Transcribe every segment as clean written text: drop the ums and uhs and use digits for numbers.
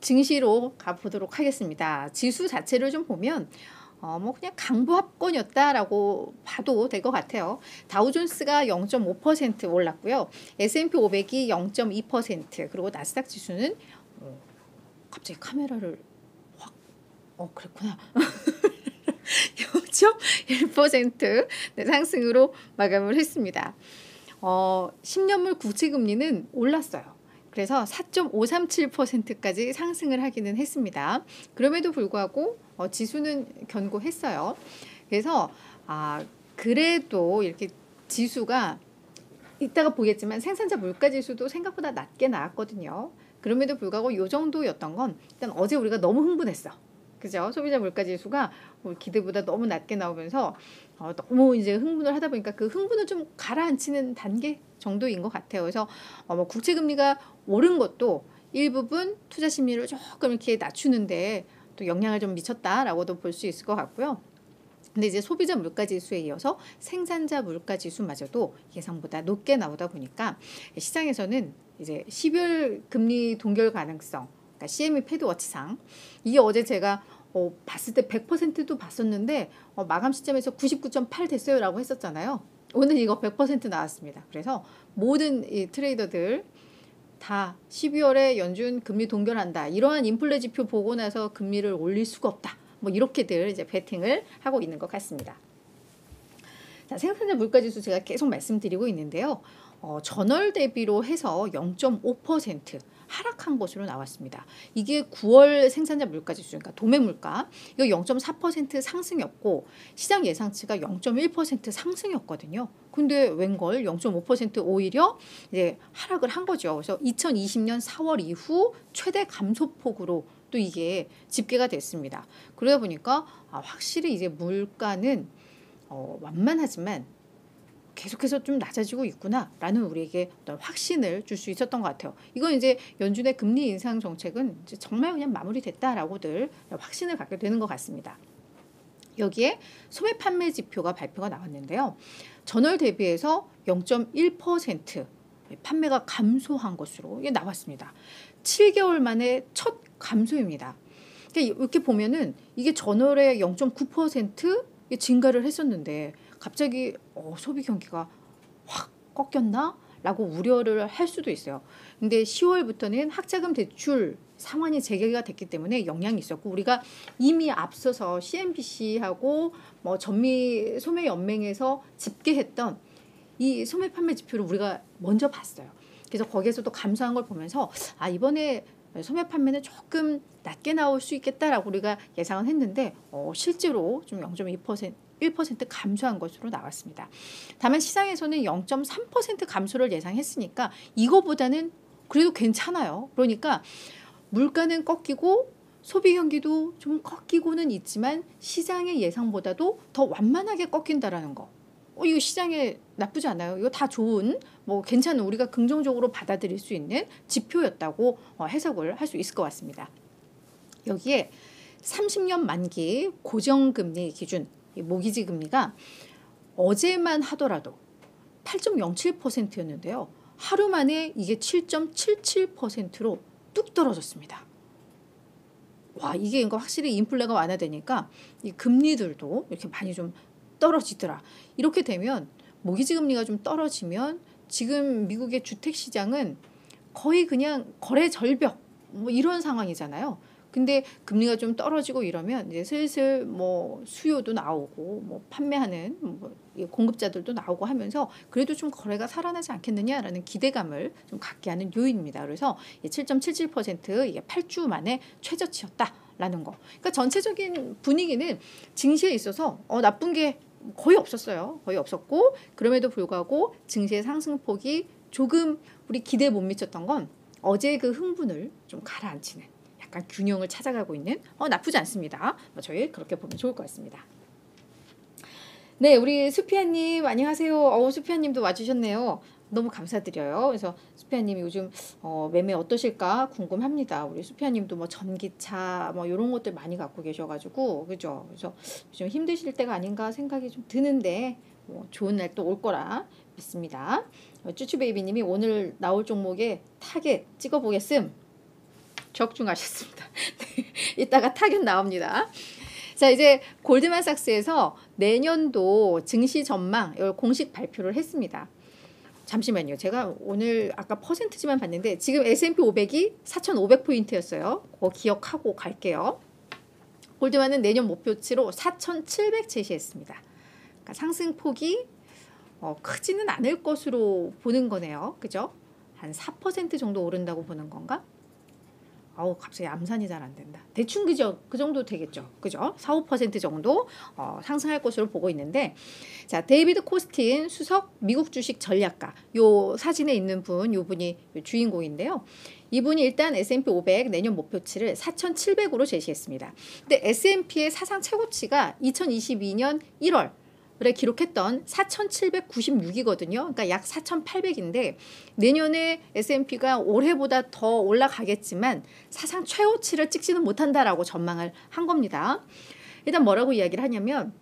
증시로 가보도록 하겠습니다. 지수 자체를 좀 보면 뭐 그냥 강보합권이었다라고 봐도 될 것 같아요. 다우존스가 0.5% 올랐고요. S&P 500이 0.2%, 그리고 나스닥 지수는 갑자기 카메라를 확 그랬구나. 0.1% 네, 상승으로 마감을 했습니다. 10년물 국채금리는 올랐어요. 그래서 4.537%까지 상승을 하기는 했습니다. 그럼에도 불구하고 지수는 견고했어요. 그래서 그래도 이렇게 지수가 이따가 보겠지만 생산자 물가지수도 생각보다 낮게 나왔거든요. 그럼에도 불구하고 이 정도였던 건 일단 어제 우리가 너무 흥분했어. 그죠? 소비자 물가지수가 기대보다 너무 낮게 나오면서 너무 이제 흥분을 하다 보니까 그 흥분을 좀 가라앉히는 단계 정도인 것 같아요. 그래서 뭐 국채금리가 오른 것도 일부분 투자 심리를 조금 이렇게 낮추는데 또 영향을 좀 미쳤다라고도 볼 수 있을 것 같고요. 근데 이제 소비자 물가지수에 이어서 생산자 물가지수마저도 예상보다 높게 나오다 보니까 시장에서는 이제 12월 금리 동결 가능성, 그러니까 CME 패드워치상, 이게 어제 제가 봤을 때 100%도 봤었는데 마감 시점에서 99.8 됐어요 라고 했었잖아요. 오늘 이거 100% 나왔습니다. 그래서 모든 이 트레이더들 다 12월에 연준 금리 동결한다, 이러한 인플레 지표 보고 나서 금리를 올릴 수가 없다, 뭐 이렇게들 이제 베팅을 하고 있는 것 같습니다. 자, 생산자 물가지수 제가 계속 말씀드리고 있는데요. 전월 대비로 해서 0.5% 하락한 것으로 나왔습니다. 이게 9월 생산자 물가지수, 그러니까 도매 물가, 이거 0.4% 상승이었고 시장 예상치가 0.1% 상승이었거든요. 근데 웬걸 0.5% 오히려 이제 하락을 한 거죠. 그래서 2020년 4월 이후 최대 감소폭으로 또 이게 집계가 됐습니다. 그러다 보니까 확실히 이제 물가는 완만하지만 계속해서 좀 낮아지고 있구나라는 우리에게 어떤 확신을 줄 수 있었던 것 같아요. 이건 이제 연준의 금리 인상 정책은 이제 정말 그냥 마무리됐다라고들 확신을 갖게 되는 것 같습니다. 여기에 소매 판매 지표가 발표가 나왔는데요. 전월 대비해서 0.1% 판매가 감소한 것으로 이게 나왔습니다. 7개월 만에 첫 감소입니다. 이렇게 보면은 이게 전월에 0.9% 증가를 했었는데 갑자기 소비 경기가 확 꺾였나? 라고 우려를 할 수도 있어요. 근데 10월부터는 학자금 대출 상환이 재개가 됐기 때문에 영향이 있었고, 우리가 이미 앞서서 CNBC하고 뭐 전미 소매 연맹에서 집계했던 이 소매 판매 지표를 우리가 먼저 봤어요. 그래서 거기에서도 감소한 걸 보면서 이번에 소매 판매는 조금 낮게 나올 수 있겠다라고 우리가 예상은 했는데 실제로 좀 0.2% 1% 감소한 것으로 나왔습니다. 다만 시장에서는 0.3% 감소를 예상했으니까 이거보다는 그래도 괜찮아요. 그러니까 물가는 꺾이고 소비 경기도 좀 꺾이고는 있지만 시장의 예상보다도 더 완만하게 꺾인다라는 거. 이거 시장에 나쁘지 않아요. 이거 다 좋은, 뭐 괜찮은, 우리가 긍정적으로 받아들일 수 있는 지표였다고 해석을 할 수 있을 것 같습니다. 여기에 30년 만기 고정금리 기준 모기지 금리가 어제만 하더라도 8.07%였는데요. 하루 만에 이게 7.77%로 뚝 떨어졌습니다. 와, 이게 확실히 인플레가 완화되니까 이 금리들도 이렇게 많이 좀 떨어지더라. 이렇게 되면 모기지 금리가 좀 떨어지면 지금 미국의 주택 시장은 거의 그냥 거래 절벽 뭐 이런 상황이잖아요. 근데 금리가 좀 떨어지고 이러면 이제 슬슬 뭐 수요도 나오고 뭐 판매하는 뭐 공급자들도 나오고 하면서 그래도 좀 거래가 살아나지 않겠느냐라는 기대감을 좀 갖게 하는 요인입니다. 그래서 7.77% 이게 8주 만에 최저치였다라는 거. 그러니까 전체적인 분위기는 증시에 있어서 나쁜 게 거의 없었어요. 거의 없었고, 그럼에도 불구하고 증시의 상승폭이 조금 우리 기대에 못 미쳤던 건 어제 그 흥분을 좀 가라앉히는 약간 균형을 찾아가고 있는 나쁘지 않습니다. 저희 그렇게 보면 좋을 것 같습니다. 네, 우리 수피아님 안녕하세요. 수피아님도 와주셨네요. 너무 감사드려요. 그래서 수피아님이 요즘 매매 어떠실까 궁금합니다. 우리 수피아님도 뭐 전기차 뭐 이런 것들 많이 갖고 계셔가지고 그죠. 그래서 좀 힘드실 때가 아닌가 생각이 좀 드는데 좋은 날 또 올 거라 믿습니다. 쭈쭈베이비님이 오늘 나올 종목에 타겟 찍어보겠음. 적중하셨습니다. 네, 이따가 타겟 나옵니다. 자, 이제 골드만삭스에서 내년도 증시 전망 이걸 공식 발표를 했습니다. 잠시만요. 제가 오늘 아까 퍼센트지만 봤는데 지금 S&P 500이 4,500포인트였어요. 그거 기억하고 갈게요. 골드만은 내년 목표치로 4,700 제시했습니다. 그러니까 상승폭이 크지는 않을 것으로 보는 거네요. 그죠? 한 4% 정도 오른다고 보는 건가? 갑자기 암산이 잘 안 된다. 대충 그죠? 그 정도 되겠죠. 그죠? 4, 5% 정도 상승할 것으로 보고 있는데, 자, 데이비드 코스틴 수석 미국 주식 전략가, 요 사진에 있는 분, 요 분이 주인공인데요. 이분이 일단 S&P 500 내년 목표치를 4,700으로 제시했습니다. 근데 S&P의 사상 최고치가 2022년 1월 에 기록했던 4,796이거든요. 그러니까 약 4,800인데 내년에 S&P가 올해보다 더 올라가겠지만 사상 최고치를 찍지는 못한다라고 전망을 한 겁니다. 일단 뭐라고 이야기를 하냐면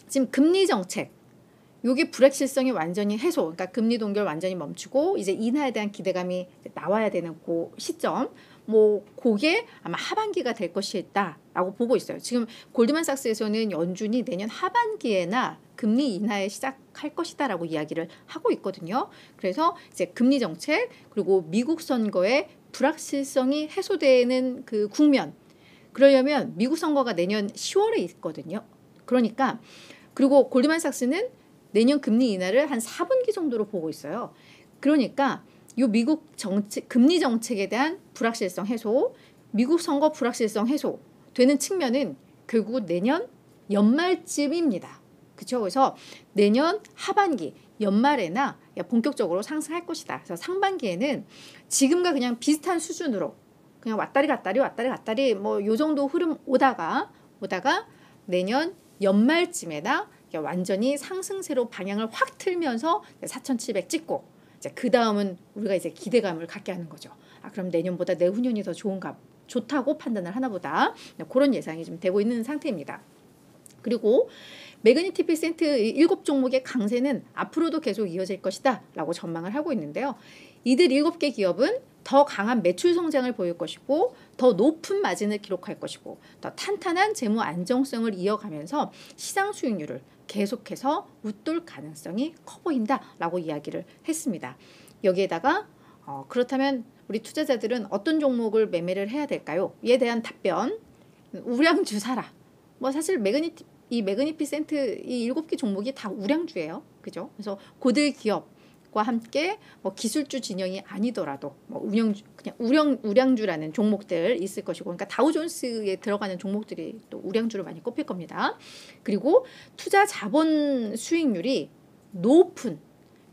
지금 금리 정책 요게 불확실성이 완전히 해소, 그러니까 금리 동결 완전히 멈추고 이제 인하에 대한 기대감이 나와야 되는 그 시점, 그게 아마 하반기가 될 것이다라고 보고 있어요. 지금 골드만삭스에서는 연준이 내년 하반기에나 금리 인하에 시작할 것이다라고 이야기를 하고 있거든요. 그래서 이제 금리 정책 그리고 미국 선거의 불확실성이 해소되는 그 국면, 그러려면 미국 선거가 내년 10월에 있거든요. 그러니까 그리고 골드만삭스는 내년 금리 인하를 한 4분기 정도로 보고 있어요. 그러니까 요 미국 정책, 금리 정책에 대한 불확실성 해소, 미국 선거 불확실성 해소 되는 측면은 결국 내년 연말쯤입니다. 그렇죠? 그래서 내년 하반기, 연말에나 본격적으로 상승할 것이다. 그래서 상반기에는 지금과 그냥 비슷한 수준으로 그냥 왔다리 갔다리 요 정도 흐름 오다가 내년 연말쯤에나 완전히 상승세로 방향을 확 틀면서 4,700 찍고 이제 그 다음은 우리가 이제 기대감을 갖게 하는 거죠. 그럼 내년보다 내후년이 더 좋다고 판단을 하나 보다. 그런 예상이 좀 되고 있는 상태입니다. 그리고 매그니피센트 7종목의 강세는 앞으로도 계속 이어질 것이다 라고 전망을 하고 있는데요. 이들 7개 기업은 더 강한 매출 성장을 보일 것이고 더 높은 마진을 기록할 것이고 더 탄탄한 재무 안정성을 이어가면서 시장 수익률을 계속해서 웃돌 가능성이 커 보인다라고 이야기를 했습니다. 여기에다가 그렇다면 우리 투자자들은 어떤 종목을 매매를 해야 될까요? 이에 대한 답변, 우량주 사라. 사실 매그니피센트 이 7개 종목이 다 우량주예요. 그죠? 그래서 고들 기업과 함께 기술주 진영이 아니더라도 그냥 우량주라는 종목들 있을 것이고, 그러니까 다우존스에 들어가는 종목들이 또 우량주로 많이 꼽힐 겁니다. 그리고 투자 자본 수익률이 높은,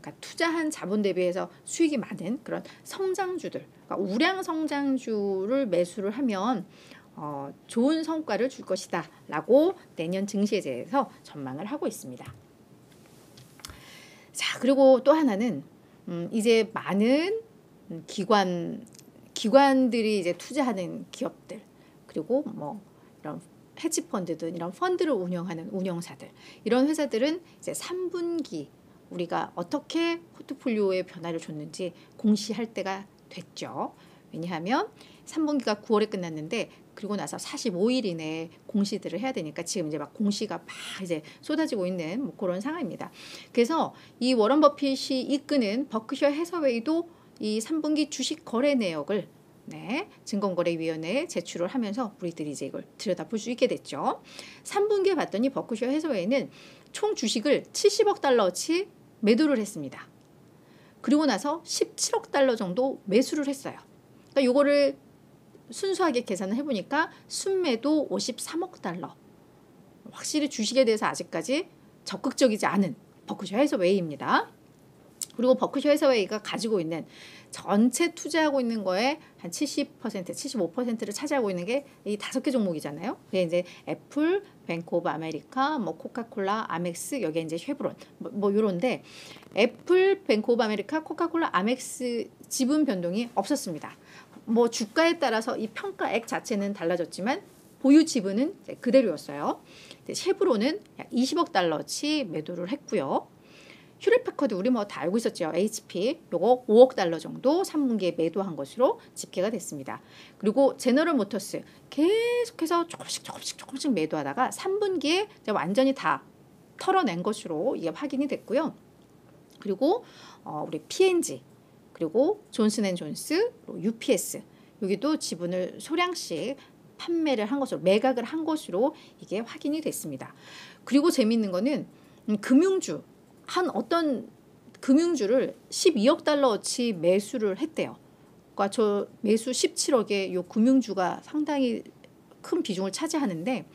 그러니까 투자한 자본 대비해서 수익이 많은 그런 성장주들, 그러니까 우량 성장주를 매수를 하면 좋은 성과를 줄 것이다 라고 내년 증시에 대해서 전망을 하고 있습니다. 자, 그리고 또 하나는 이제 많은 기관들이 이제 투자하는 기업들, 그리고 이런 헤지펀드든 이런 펀드를 운영하는 운영사들, 이런 회사들은 이제 3분기 우리가 어떻게 포트폴리오에 변화를 줬는지 공시할 때가 됐죠. 왜냐하면 3분기가 9월에 끝났는데 그리고 나서 45일 이내에 공시들을 해야 되니까 지금 이제 막 공시가 막 이제 쏟아지고 있는 그런 상황입니다. 그래서 이 워런 버핏이 이끄는 버크셔 해서웨이도 이 3분기 주식 거래 내역을 증권거래위원회에 제출을 하면서 우리들이 이제 이걸 들여다볼 수 있게 됐죠. 3분기에 봤더니 버크셔 해서웨이는 총 주식을 70억 달러어치 매도를 했습니다. 그리고 나서 17억 달러 정도 매수를 했어요. 그러니까 요거를 순수하게 계산을 해보니까 순매도 53억 달러. 확실히 주식에 대해서 아직까지 적극적이지 않은 버크셔 해서웨이입니다. 그리고 버크셔 해서웨이가 가지고 있는 전체 투자하고 있는 거에 한 70%, 75%를 차지하고 있는 게 이 5개 종목이잖아요. 그게 이제 애플, 뱅크 오브 아메리카, 코카콜라, 아멕스, 여기에 이제 쉐브론, 요런데 애플, 뱅크 오브 아메리카, 코카콜라, 아멕스 지분 변동이 없었습니다. 주가에 따라서 이 평가액 자체는 달라졌지만 보유 지분은 그대로였어요. 쉐브론은 약 20억 달러치 매도를 했고요. 휴렛패커드 우리 뭐 다 알고 있었죠. HP 요거 5억 달러 정도 3분기에 매도한 것으로 집계가 됐습니다. 그리고 제너럴 모터스 계속해서 조금씩 매도하다가 3분기에 완전히 다 털어낸 것으로 이게 확인이 됐고요. 그리고 우리 P&G 그리고 존슨앤존스, UPS 여기도 지분을 소량씩 판매를 한 것으로 매각을 한 것으로 이게 확인이 됐습니다. 그리고 재미있는 거는 금융주 한 어떤 금융주를 12억 달러어치 매수를 했대요. 그러니까 저 매수 17억의 요 금융주가 상당히 큰 비중을 차지하는데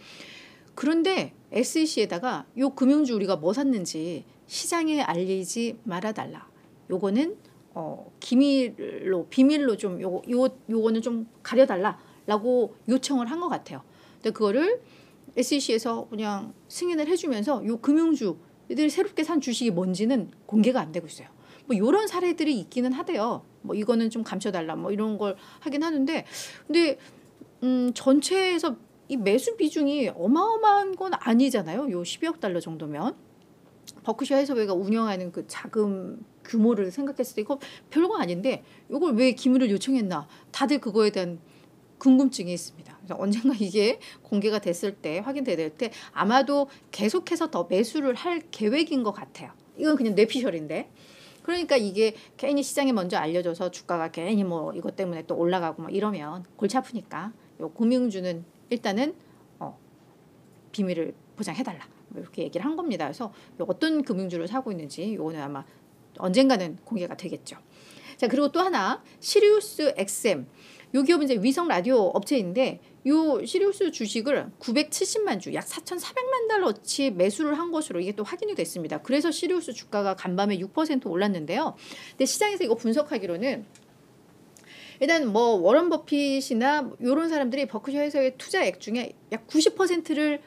그런데 SEC에다가 요 금융주 우리가 뭐 샀는지 시장에 알리지 말아달라. 요거는 비밀로 좀 요거는 좀 가려달라라고 요청을 한 것 같아요. 근데 그거를 SEC에서 그냥 승인을 해주면서 요 금융주들이 새롭게 산 주식이 뭔지는 공개가 안 되고 있어요. 뭐 이런 사례들이 있기는 하대요. 뭐 이거는 좀 감춰달라 뭐 이런 걸 하긴 하는데 근데 전체에서 이 매수 비중이 어마어마한 건 아니잖아요. 요 12억 달러 정도면 버크셔 해서웨이가 운영하는 그 자금 규모를 생각했을 때 이거 별거 아닌데 이걸 왜 기밀을 요청했나? 다들 그거에 대한 궁금증이 있습니다. 그래서 언젠가 이게 공개가 됐을 때 확인될 때 아마도 계속해서 더 매수를 할 계획인 것 같아요. 이건 그냥 뇌피셜인데. 그러니까 이게 괜히 시장에 먼저 알려져서 주가가 괜히 뭐 이것 때문에 또 올라가고 뭐 이러면 골치 아프니까 요 금융주는 일단은 비밀을 보장해달라 이렇게 얘기를 한 겁니다. 그래서 어떤 금융주를 사고 있는지 요거는 아마 언젠가는 공개가 되겠죠. 자 그리고 또 하나 시리우스 XM 요 기업은 이제 위성 라디오 업체인데 요 시리우스 주식을 970만 주 약 4,400만 달러치 매수를 한 것으로 이게 또 확인이 됐습니다. 그래서 시리우스 주가가 간밤에 6% 올랐는데요. 근데 시장에서 이거 분석하기로는 일단 뭐 워런 버핏이나 이런 사람들이 버크셔 해서의 투자액 중에 약 90%를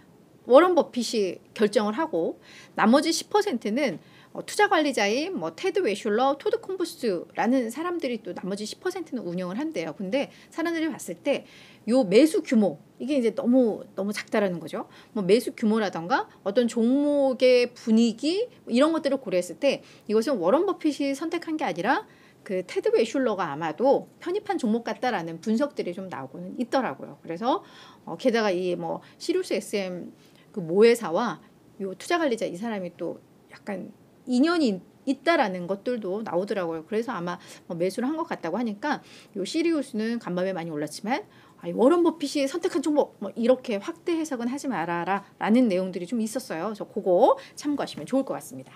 워런 버핏이 결정을 하고 나머지 10%는 투자 관리자인 뭐 테드 웨슐러, 토드 콤부스라는 사람들이 또 나머지 10%는 운영을 한대요. 근데 사람들이 봤을 때 요 매수 규모 이게 이제 너무 작다라는 거죠. 뭐 매수 규모라던가 어떤 종목의 분위기 이런 것들을 고려했을 때 이것은 워런 버핏이 선택한 게 아니라 그 테드 웨슐러가 아마도 편입한 종목 같다라는 분석들이 좀 나오고는 있더라고요. 그래서 게다가 이 뭐 시리우스 XM 그 모회사와 요 투자 관리자 이 사람이 또 약간 인연이 있다라는 것들도 나오더라고요. 그래서 아마 매수를 한 것 같다고 하니까 요 시리우스는 간밤에 많이 올랐지만 워런 버핏이 선택한 종목 뭐 이렇게 확대 해석은 하지 말아라 라는 내용들이 좀 있었어요. 그래서 그거 참고하시면 좋을 것 같습니다.